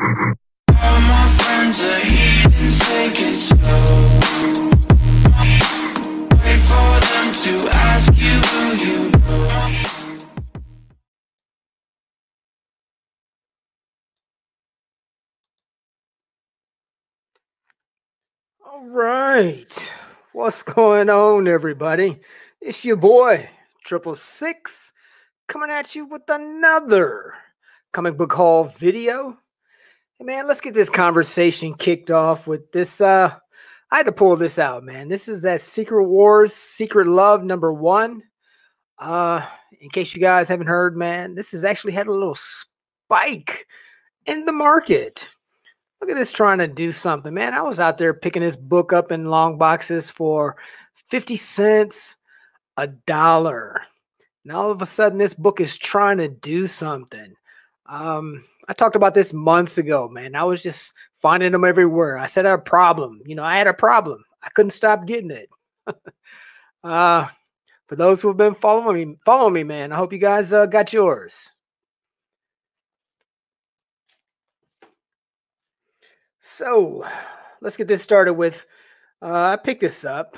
All my friends are heathens, take it slow. Wait for them to ask you who you know. All right. What's going on, everybody? It's your boy, Triple Six, coming at you with another comic book haul video. Hey, man, let's get this conversation kicked off with this. I had to pull this out, man. This is that Secret Wars, Secret Love #1. Uh, in case you guys haven't heard, man, this has actually had a little spike in the market. Look at this trying to do something, man. I was out there picking this book up in long boxes for 50 cents, $1. And all of a sudden, this book is trying to do something. I talked about this months ago, man. I was just finding them everywhere. I said I had a problem. I had a problem. I couldn't stop getting it. uh, for those who have been following me, man, I hope you guys got yours. So let's get this started with, I picked this up.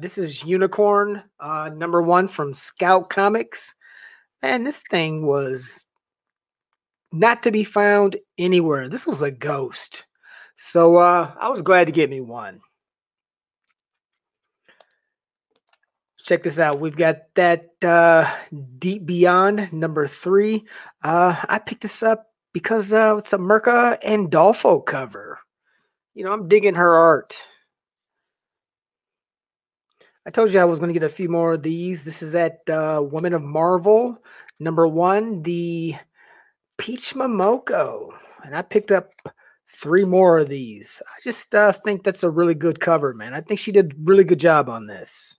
This is Unicorn #1 from Scout Comics. And this thing was not to be found anywhere. This was a ghost. So I was glad to get me one. Check this out. We've got that Deep Beyond #3. I picked this up because it's a Mirka Andolfo cover. I'm digging her art. I told you I was going to get a few more of these. This is that Women of Marvel #1, the Peach Momoko. And I picked up 3 more of these. I just think that's a really good cover, man. I think she did a really good job on this.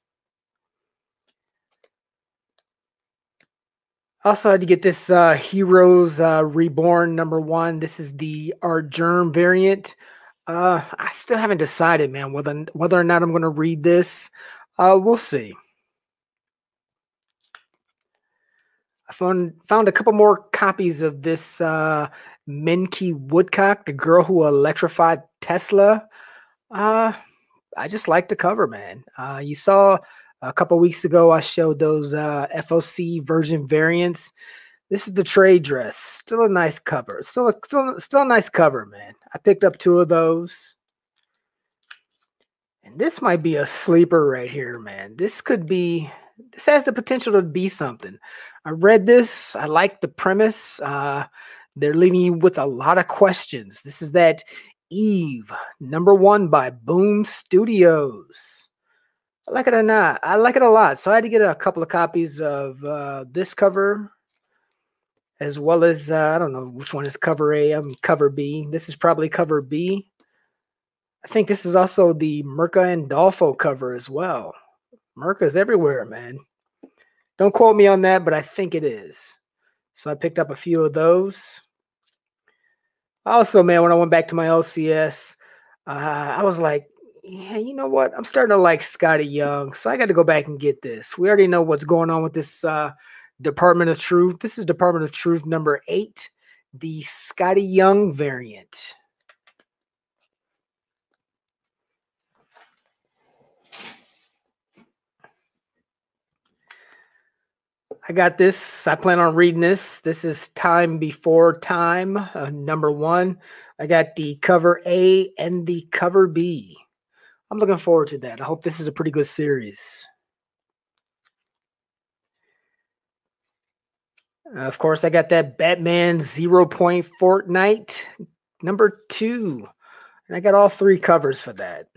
Also had to get this Heroes Reborn #1. This is the Art Germ variant. I still haven't decided, man, whether or not I'm going to read this. We'll see. I found a couple more copies of this Menki Woodcock, the girl who electrified Tesla. I just like the cover, man. You saw a couple weeks ago I showed those FOC version variants. This is the trade dress. Still a nice cover. Still a nice cover, man. I picked up 2 of those. And this might be a sleeper right here, man. This has the potential to be something. I read this. I like the premise. They're leaving you with a lot of questions. This is that Eve #1 by Boom Studios. I like it or not. I like it a lot. So I had to get a couple of copies of this cover, as well as, I don't know which one is cover A. I'm cover B. This is probably cover B. I think this is also the Mirka Andolfo cover as well. Mirka's everywhere, man. Don't quote me on that, but I think it is. So I picked up a few of those. Also, man, when I went back to my LCS, I was like, yeah, you know what? I'm starting to like Scotty Young, so I got to go back and get this. We already know what's going on with this Department of Truth. This is Department of Truth #8, the Scotty Young variant. I got this. I plan on reading this. This is Time Before Time, #1. I got the cover A and the cover B. I'm looking forward to that. I hope this is a pretty good series. Of course, I got that Batman 0 Point Fortnite #2. And I got all 3 covers for that.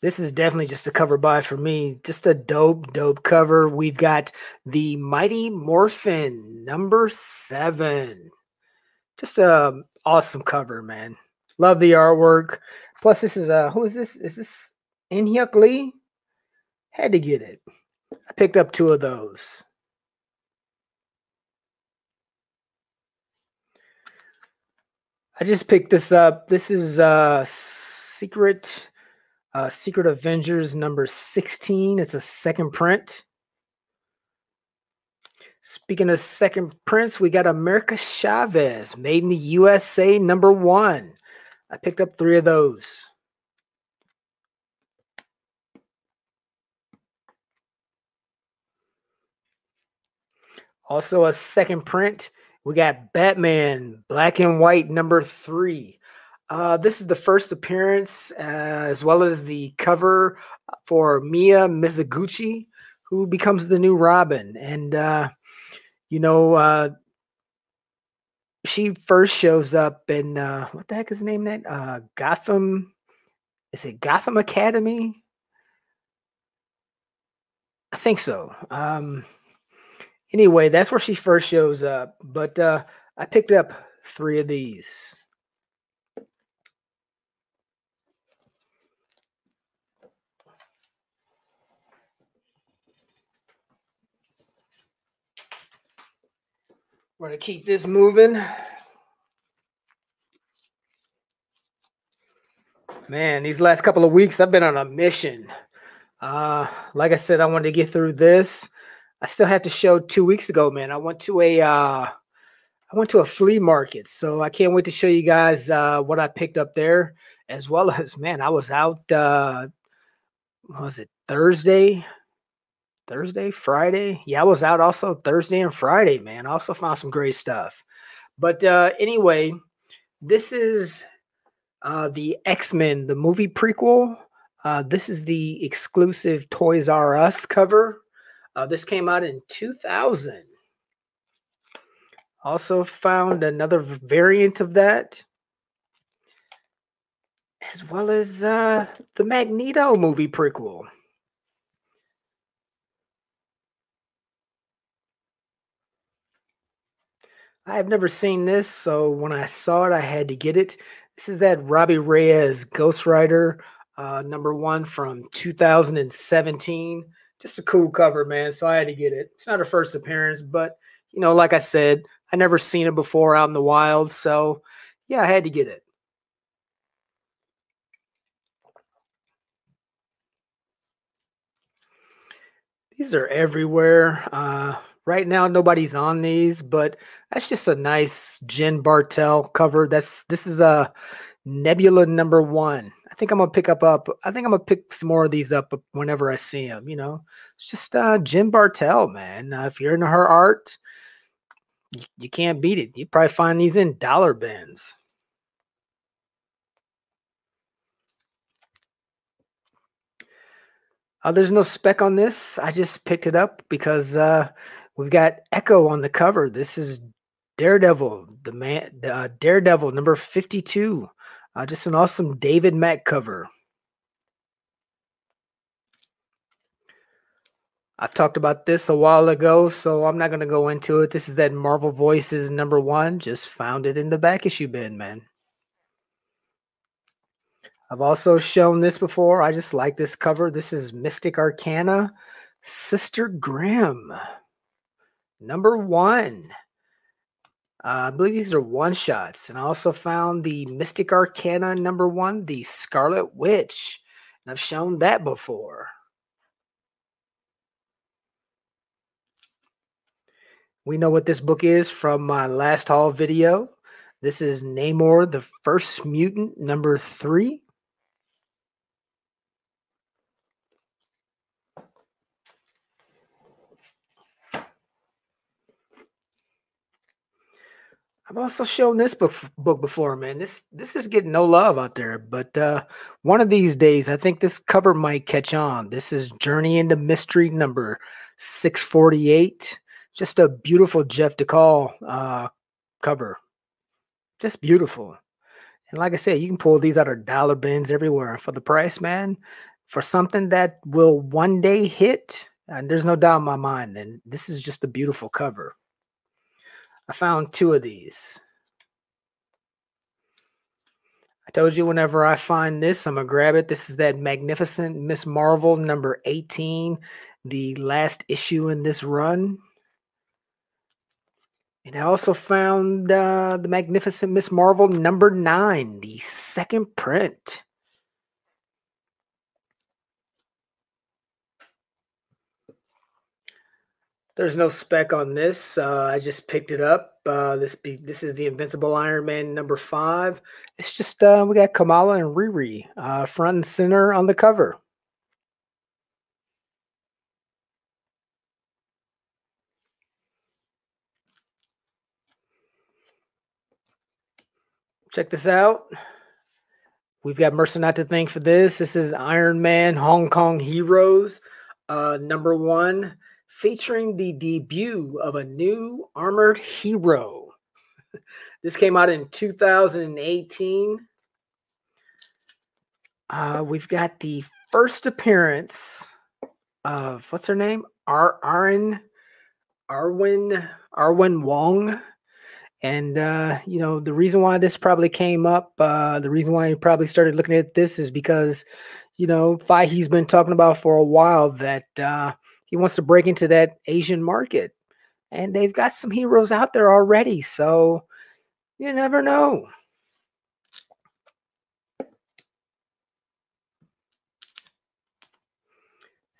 This is definitely just a cover buy for me. Just a dope cover. We've got the Mighty Morphin #7. Just a awesome cover, man. Love the artwork. Plus, this is who is this? Is this In-Hyuk Lee? Had to get it. I picked up 2 of those. I just picked this up. This is Secret Avengers #16. It's a second print. Speaking of second prints, we got America Chavez, made in the USA, #1. I picked up 3 of those. Also, a second print, we got Batman, black and white, #3. This is the first appearance, as well as the cover for Mia Mizoguchi, who becomes the new Robin. And, you know, she first shows up in, what the heck is the name of that? Gotham. Is it Gotham Academy? I think so. Anyway, that's where she first shows up. But I picked up 3 of these. We're going to keep this moving. Man, these last couple of weeks, I've been on a mission. Like I said, I wanted to get through this. I still have to show 2 weeks ago, man. I went to a flea market, so I can't wait to show you guys what I picked up there, as well as, man, I was out. What was it, Thursday, Friday? Yeah, I was out also Thursday and Friday, man. I also found some great stuff. But anyway, this is the X-Men, the movie prequel. This is the exclusive Toys R Us cover. This came out in 2000. Also found another variant of that, as well as the Magneto movie prequel. I have never seen this, so when I saw it, I had to get it. This is that Robbie Reyes Ghost Rider #1 from 2017. Just a cool cover, man. So I had to get it. It's not her first appearance, but like I said, I never seen it before out in the wild. So yeah, I had to get it. These are everywhere. Right now, nobody's on these, but that's just a nice Jen Bartel cover. This is a Nebula #1. I think I'm gonna pick some more of these up whenever I see them. It's just Jen Bartel, man. If you're into her art, you can't beat it. You probably find these in dollar bins. There's no spec on this. I just picked it up because we've got Echo on the cover. This is Daredevil, Daredevil #52. Just an awesome David Mack cover. I talked about this a while ago, so I'm not going to go into it. This is that Marvel Voices #1. Just found it in the back issue bin, man. I've also shown this before. I just like this cover. This is Mystic Arcana, Sister Grimm, #1. I believe these are one-shots. And I also found the Mystic Arcana #1, the Scarlet Witch. And I've shown that before. We know what this book is from my last haul video. This is Namor, the First Mutant, #3. I've also shown this book before, man. This is getting no love out there, but one of these days, I think this cover might catch on. This is Journey into Mystery #648. Just a beautiful Jeff DeCall cover. Just beautiful. And like I said, you can pull these out of dollar bins everywhere for the price, man. For something that will one day hit, and there's no doubt in my mind, then this is just a beautiful cover. I found 2 of these. I told you whenever I find this, I'm going to grab it. This is that Magnificent Miss Marvel #18, the last issue in this run. And I also found the Magnificent Miss Marvel #9, the second print. There's no spec on this. I just picked it up. This is the Invincible Iron Man number 5. It's just we got Kamala and Riri front and center on the cover. Check this out. We've got Mercer not to thank for this. This is Iron Man Hong Kong Heroes number 1, featuring the debut of a new armored hero. This came out in 2018. We've got the first appearance of, what's her name? Arwen Wong. And, the reason why this probably came up, the reason why you probably started looking at this is because, Feihe's been talking about for a while that he wants to break into that Asian market. And they've got some heroes out there already. So you never know. And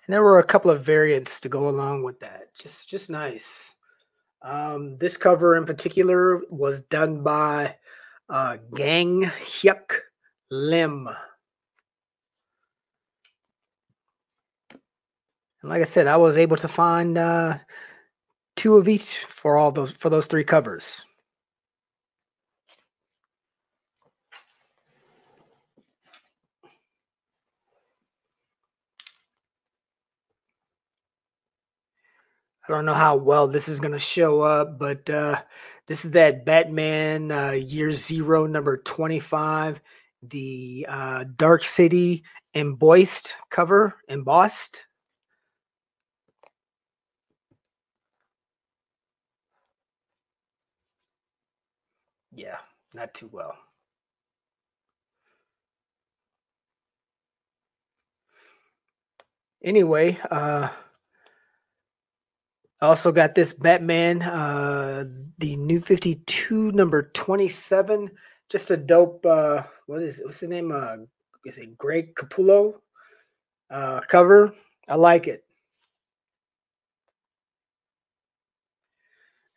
there were a couple of variants to go along with that. Just nice. This cover in particular was done by Gang Hyuk Lim. And like I said, I was able to find 2 of each for those 3 covers. I don't know how well this is going to show up, but this is that Batman Year Zero number 25, the Dark City embossed cover, embossed. Yeah, not too well. Anyway, I also got this Batman, the New 52 number 27. Just a dope. What's his name? Is it Greg Capullo cover? I like it.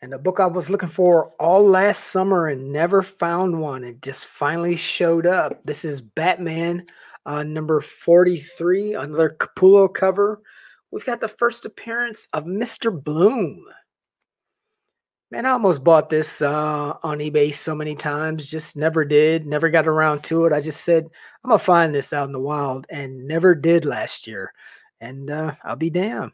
And the book I was looking for all last summer and never found one. It just finally showed up. This is Batman number 43, another Capullo cover. We've got the first appearance of Mr. Bloom. Man, I almost bought this on eBay so many times, just never did, never got around to it. I just said, I'm going to find this out in the wild, and never did last year. And I'll be damned.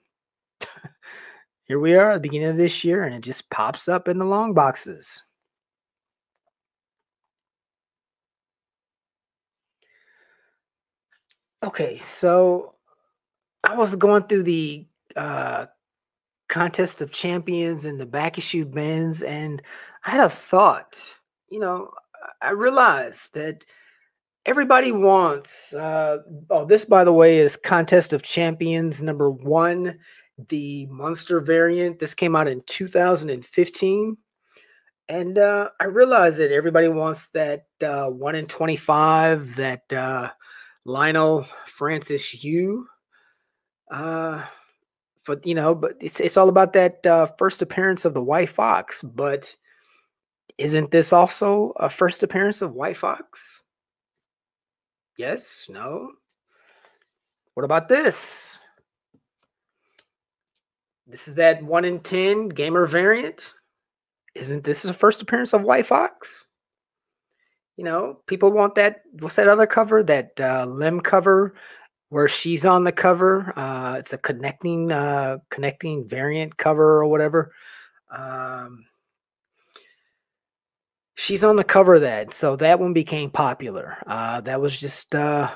Here we are at the beginning of this year, and it just pops up in the long boxes. Okay, so I was going through the contest of champions and the back issue bins, and I had a thought. I realized that everybody wants. This, by the way, is Contest of Champions number 1, the Monster variant. This came out in 2015. And I realized that everybody wants that 1 in 25, that Lionel Francis Yu. But it's all about that first appearance of the White Fox. But isn't this also a first appearance of White Fox? Yes? No? What about this? This is that 1 in 10 gamer variant. Isn't this a first appearance of White Fox? People want that. What's that other cover? That Lim cover where she's on the cover. It's a connecting variant cover or whatever. She's on the cover of that. So that one became popular. That was just a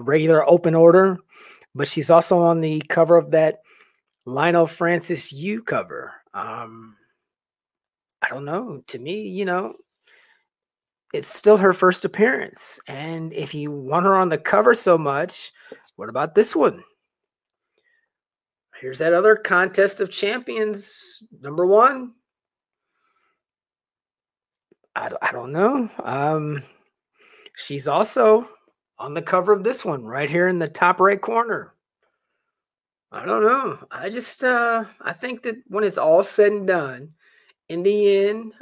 regular open order. But she's also on the cover of that Lionel Francis Yu cover. I don't know. To me, it's still her first appearance. And if you want her on the cover so much, what about this one? Here's that other Contest of Champions number 1. I don't know. She's also on the cover of this one right here in the top right corner. I don't know. I think that when it's all said and done, in the end,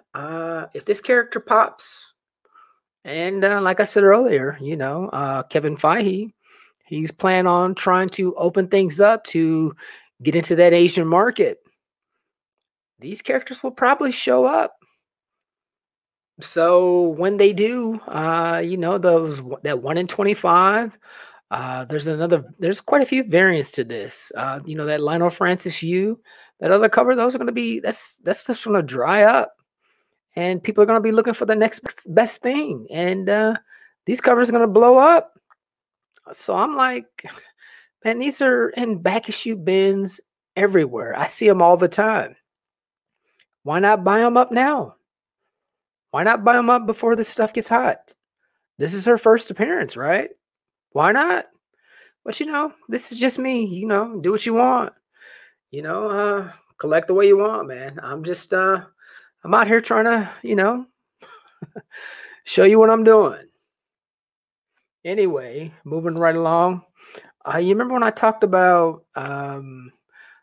if this character pops, and like I said earlier, Kevin Feige, he's planning on trying to open things up to get into that Asian market. These characters will probably show up. So when they do, that 1 in 25. There's quite a few variants to this. That Lionel Francis Yu, that other cover, those are going to be, that's stuff's going to dry up, and people are going to be looking for the next best thing. And these covers are going to blow up. So I'm like, man, these are in back issue bins everywhere. I see them all the time. Why not buy them up now? Why not buy them up before this stuff gets hot? This is her first appearance, right? Why not? But this is just me. Do what you want. Collect the way you want, man. I'm out here trying to, show you what I'm doing. Anyway, moving right along. You remember when I talked about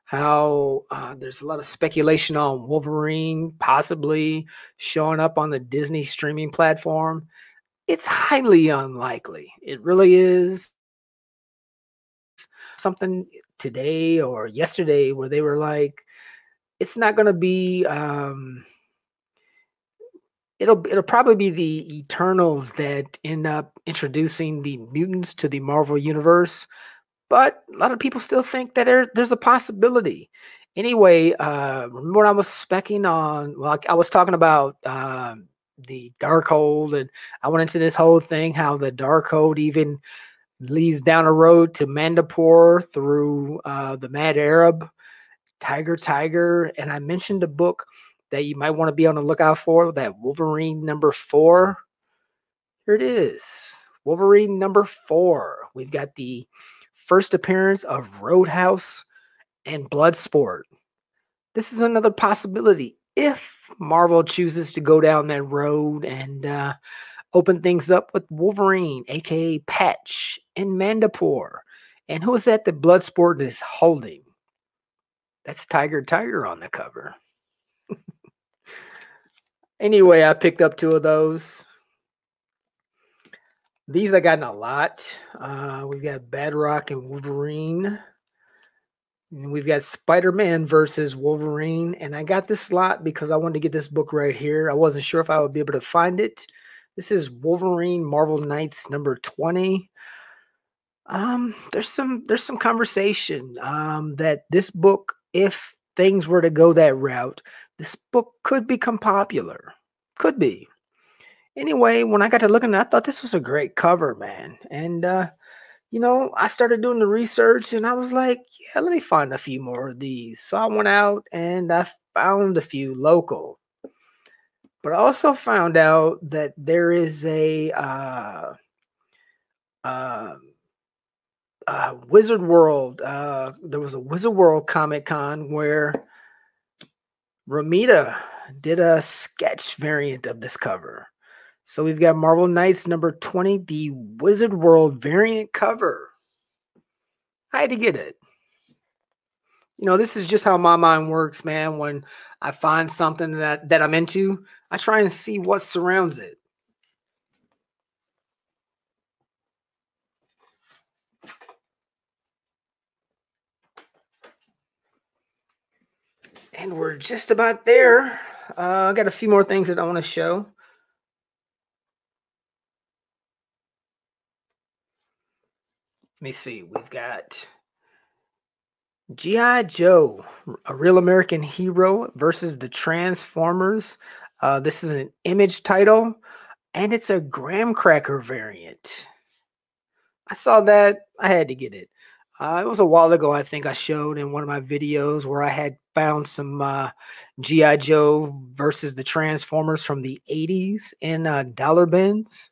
how there's a lot of speculation on Wolverine possibly showing up on the Disney streaming platform? It's highly unlikely. It really is. Something today or yesterday where they were like, it's not going to be it'll probably be the Eternals that end up introducing the mutants to the Marvel universe, but a lot of people still think that there's a possibility. Anyway, remember when I was specking on, well, I was talking about the Darkhold, and I went into this whole thing how the Darkhold even leads down a road to Mandapore through the Mad Arab, Tiger, and I mentioned a book that you might want to be on the lookout for, that Wolverine #4. Here it is, Wolverine #4. We've got the first appearance of Roadhouse and Bloodsport. This is another possibility if Marvel chooses to go down that road and open things up with Wolverine, aka Patch, and Mandapore. And who is that Bloodsport is holding? That's Tiger on the cover. Anyway, I picked up 2 of those. These I gotten a lot. We've got Badrock and Wolverine. And we've got Spider-Man versus Wolverine. And I got this lot because I wanted to get this book right here. I wasn't sure if I would be able to find it. This is Wolverine Marvel Knights #20. There's some conversation that this book, if things were to go that route, this book could become popular. Could be. Anyway, when I got to looking, I thought this was a great cover, man. And I started doing the research, and I was like, yeah, let me find a few more of these. So I went out and I found a few local. But I also found out that there is a Wizard World. There was a Wizard World Comic Con where Romita did a sketch variant of this cover. So we've got Marvel Knights #20, the Wizard World variant cover. I had to get it. This is just how my mind works, man. When I find something that I'm into, I try and see what surrounds it. And we're just about there. I got a few more things that I want to show. Let me see. We've got G.I. Joe, a Real American Hero versus the Transformers. This is an Image title, and it's a graham cracker variant. I saw that. I had to get it. It was a while ago, I think I showed in one of my videos where I had found some G.I. Joe versus the Transformers from the 80s in dollar bins.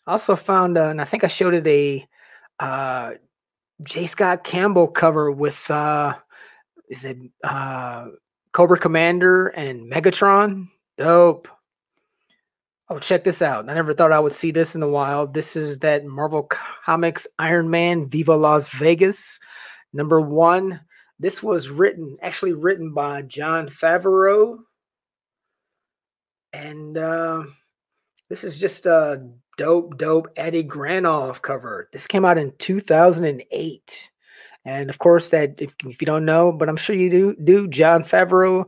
I also found, and I think I showed it, a J. Scott Campbell cover with, Cobra Commander and Megatron? Dope. Oh, check this out. I never thought I would see this in the wild. This is that Marvel Comics Iron Man Viva Las Vegas. Number 1, this was actually written by Jon Favreau. And this is just a dope Eddie Granoff cover. This came out in 2008. And of course, that if you don't know, but I'm sure you do, Jon Favreau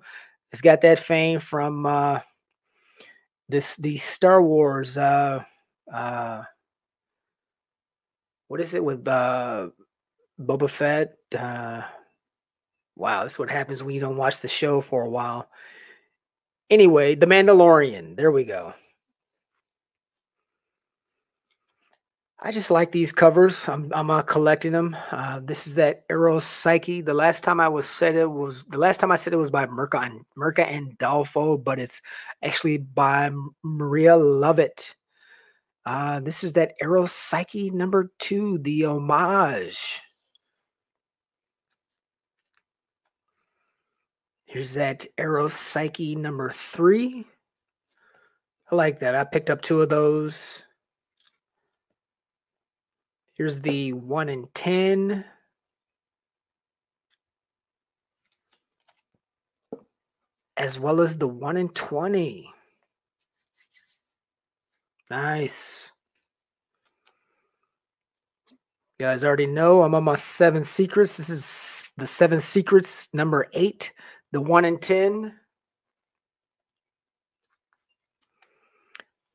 has got that fame from the Star Wars. What is it with Boba Fett? Wow, this is what happens when you don't watch the show for a while. Anyway, The Mandalorian. There we go. I just like these covers. I'm collecting them. This is that Eros Psyche. The last time I said it was by Mirka Andolfo, but it's actually by Maria Lovett. This is that Eros Psyche number 2, the homage. Here's that Eros Psyche number 3. I like that. I picked up 2 of those. Here's the 1 in 10. As well as the 1 in 20. Nice. You guys already know I'm on my 7 secrets. This is the 7 secrets number 8, the 1 in 10.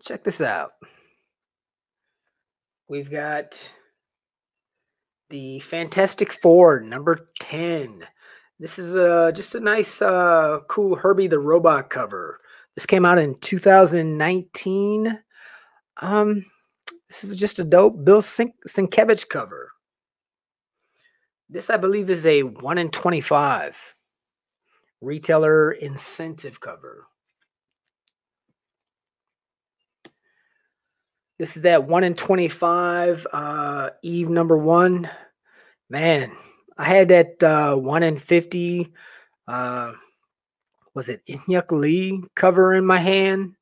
Check this out. We've got the Fantastic Four number 10. This is just a nice, cool Herbie the Robot cover. This came out in 2019. This is just a dope Bill Sienkiewicz cover. This, I believe, is a 1 in 25 retailer incentive cover. This is that 1 in 25 Eve number 1. Man, I had that 1 in 50. Was it Inyuk Lee cover in my hand?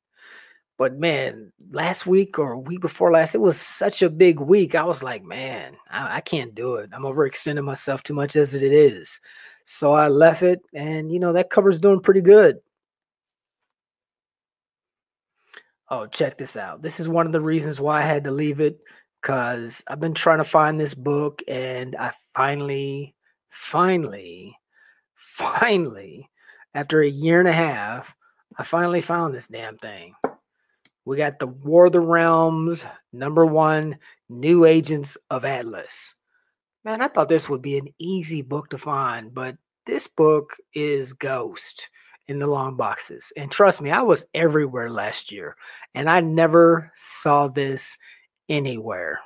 But man, last week or week before last, it was such a big week. I was like, man, I can't do it. I'm overextending myself too much as it is. So I left it, and that cover's doing pretty good. Oh, check this out. This is one of the reasons why I had to leave it, because I've been trying to find this book, and I finally, after a year and a half, I finally found this damn thing. We got the War of the Realms, number 1, New Agents of Atlas. Man, I thought this would be an easy book to find, but this book is Ghost in the long boxes. And trust me, I was everywhere last year, and I never saw this anywhere.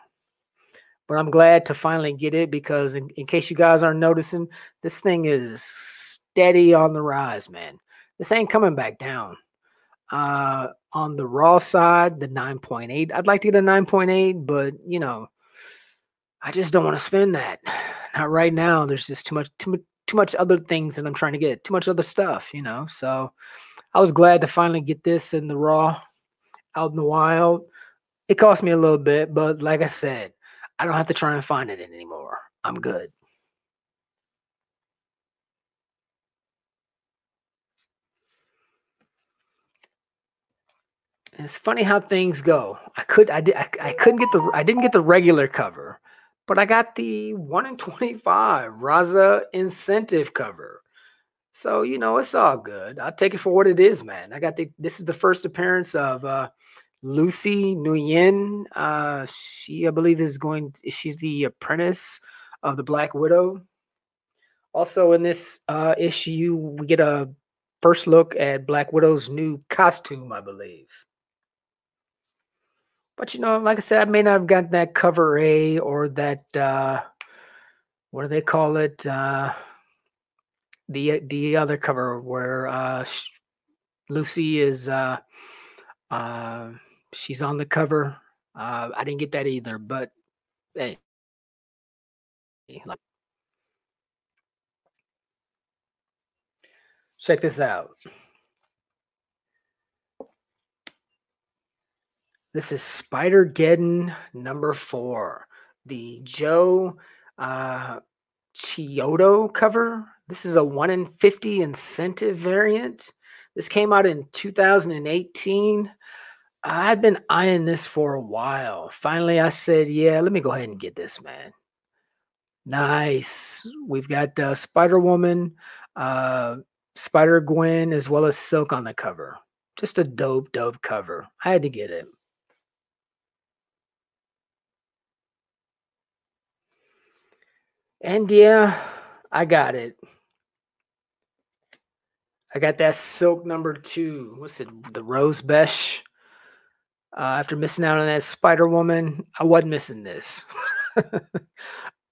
But I'm glad to finally get it, because in case you guys aren't noticing, this thing is steady on the rise, man. This ain't coming back down. On the raw side, the 9.8. I'd like to get a 9.8, but I just don't want to spend that. Not right now. There's just too much other things that I'm trying to get. Too much other stuff, So I was glad to finally get this in the raw, out in the wild. It cost me a little bit, but like I said, I don't have to try and find it anymore. I'm good. And it's funny how things go. I didn't get the regular cover, but I got the 1 in 25 Raza incentive cover. So, it's all good. I'll take it for what it is, man. This is the first appearance of Lucy Nguyen. She, I believe, she's the apprentice of the Black Widow. Also in this issue, we get a first look at Black Widow's new costume, I believe. But like I said, I may not have gotten that cover A or that what do they call it? The other cover where Lucy is she's on the cover. I didn't get that either, but hey, check this out. This is Spider-Geddon number 4. The Joe Chiodo cover. This is a 1 in 50 incentive variant. This came out in 2018. I've been eyeing this for a while. Finally, I said, yeah, let me go ahead and get this, man. Nice. We've got Spider Woman, uh, Spider Gwen, as well as Silk on the cover. Just a dope, dope cover. I had to get it. And yeah, I got it. I got that Silk #2. What's it? The Rose Besh. After missing out on that Spider Woman, I wasn't missing this.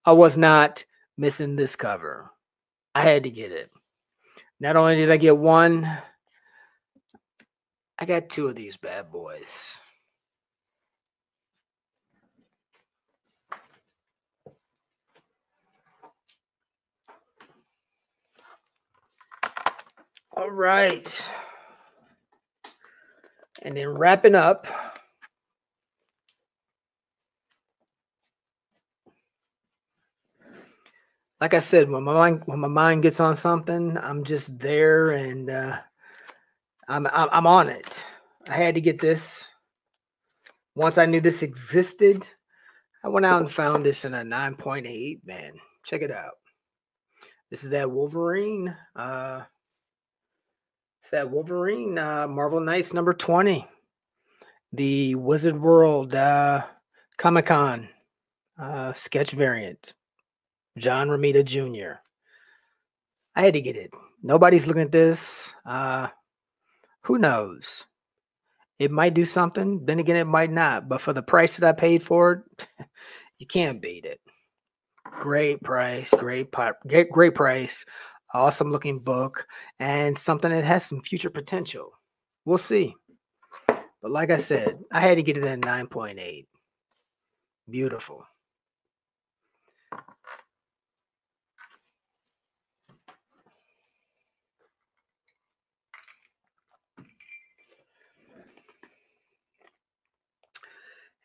I was not missing this cover. I had to get it. Not only did I get one, I got two of these bad boys. All right. And then wrapping up. Like I said, when my mind gets on something, I'm just there and I'm on it. I had to get this. Once I knew this existed, I went out and found this in a 9.8. Man, check it out. This is that Wolverine. It's that Wolverine Marvel Knights #20. The Wizard World Comic-Con sketch variant. John Romita Jr. I had to get it. Nobody's looking at this. Who knows? It might do something. Then again, it might not. But for the price that I paid for it, you can't beat it. Great price. Great price. Awesome looking book. And something that has some future potential. We'll see. But like I said, I had to get it at 9.8. Beautiful.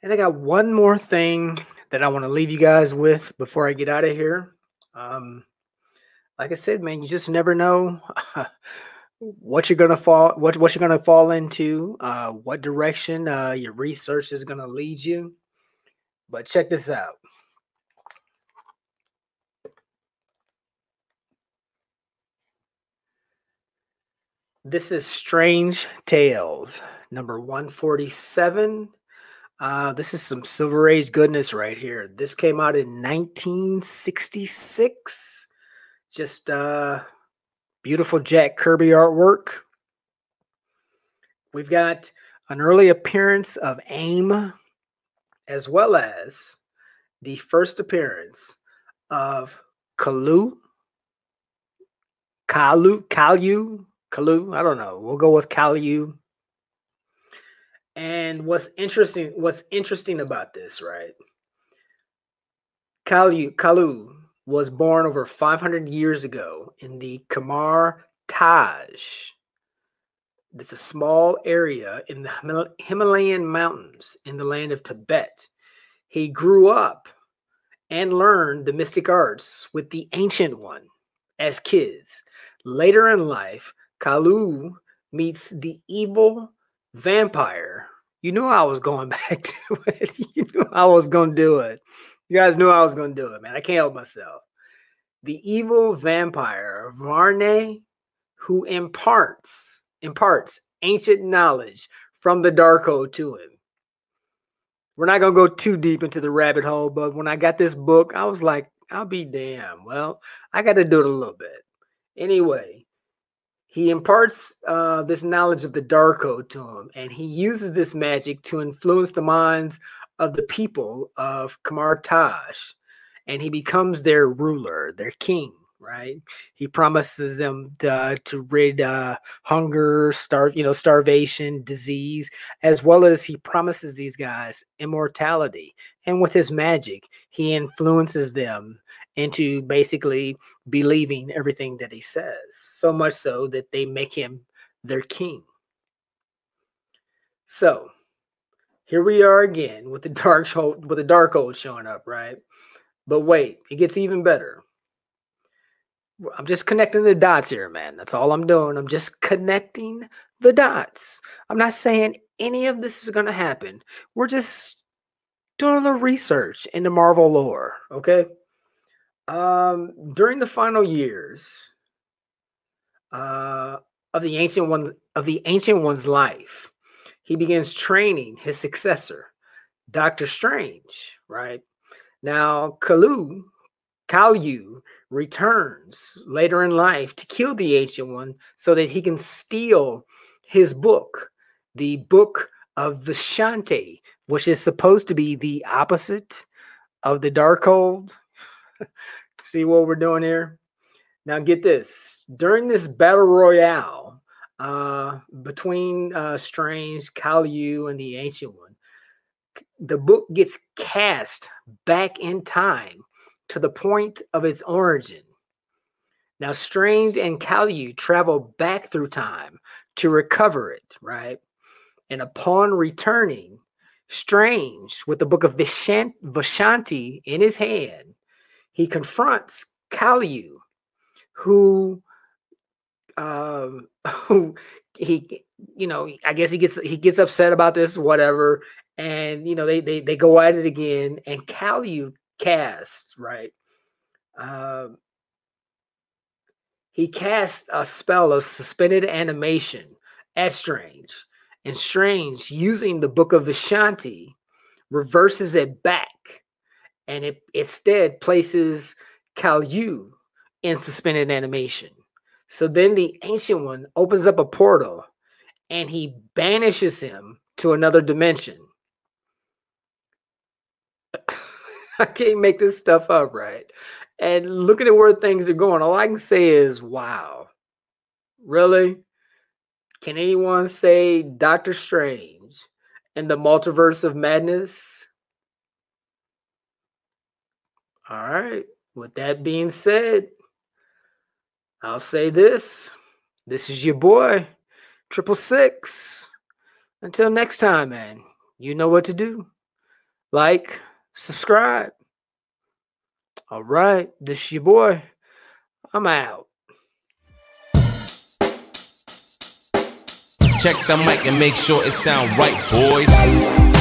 And I got one more thing that I want to leave you guys with before I get out of here. Like I said, man, you just never know what you're gonna fall into, what direction your research is gonna lead you. But check this out. This is Strange Tales, number 147. This is some Silver Age goodness right here. This came out in 1966. Just beautiful Jack Kirby artwork. We've got an early appearance of AIM, as well as the first appearance of Kalu. I don't know. We'll go with Kalu. And what's interesting about this, right? Kalu was born over 500 years ago in the Kamar Taj. It's a small area in the Himalayan mountains in the land of Tibet. He grew up and learned the mystic arts with the Ancient One as kids. Later in life, Kalu meets the evil vampire. You knew I was going back to it. You knew I was going to do it. You guys knew I was going to do it, man. I can't help myself. The evil vampire, Varney, who imparts ancient knowledge from the Darko to him. We're not going to go too deep into the rabbit hole, but when I got this book, I was like, I'll be damned. Well, I got to do it a little bit. Anyway, he imparts this knowledge of the Darko to him, and he uses this magic to influence the minds of the people of Kamar Taj, and he becomes their ruler, their king, right? He promises them to rid hunger, starvation, disease, as well as he promises these guys immortality. And with his magic, he influences them into basically believing everything that he says, so much so that they make him their king. So here we are again with the Darkhold showing up, right? But wait, it gets even better. I'm just connecting the dots here, man. That's all I'm doing. I'm just connecting the dots. I'm not saying any of this is going to happen. We're just doing a little research into Marvel lore, okay? During the final years of the Ancient One's life, he begins training his successor, Doctor Strange, right? Now, Kalu returns later in life to kill the Ancient One so that he can steal his book, the Book of Vishanti, which is supposed to be the opposite of the Darkhold. See what we're doing here? Now get this. During this battle royale between Strange, Kalu, and the Ancient One, the book gets cast back in time to the point of its origin. Now, Strange and Kalu travel back through time to recover it, right? And upon returning, Strange, with the Book of Vishanti in his hand, he confronts Kalu, who he, I guess he gets upset about this, whatever. And, they go at it again, and Kalu casts, right? He casts a spell of suspended animation at Strange. And Strange, using the Book of Vishanti, reverses it back. And it instead places Kalu in suspended animation. So then the Ancient One opens up a portal, and he banishes him to another dimension. I can't make this stuff up, right? And looking at where things are going, all I can say is, wow. Really? Can anyone say Doctor Strange and the Multiverse of Madness? All right. With that being said, I'll say this. This is your boy, 666. Until next time, man, you know what to do. Like, subscribe. All right, this is your boy. I'm out. Check the mic and make sure it sound right, boys.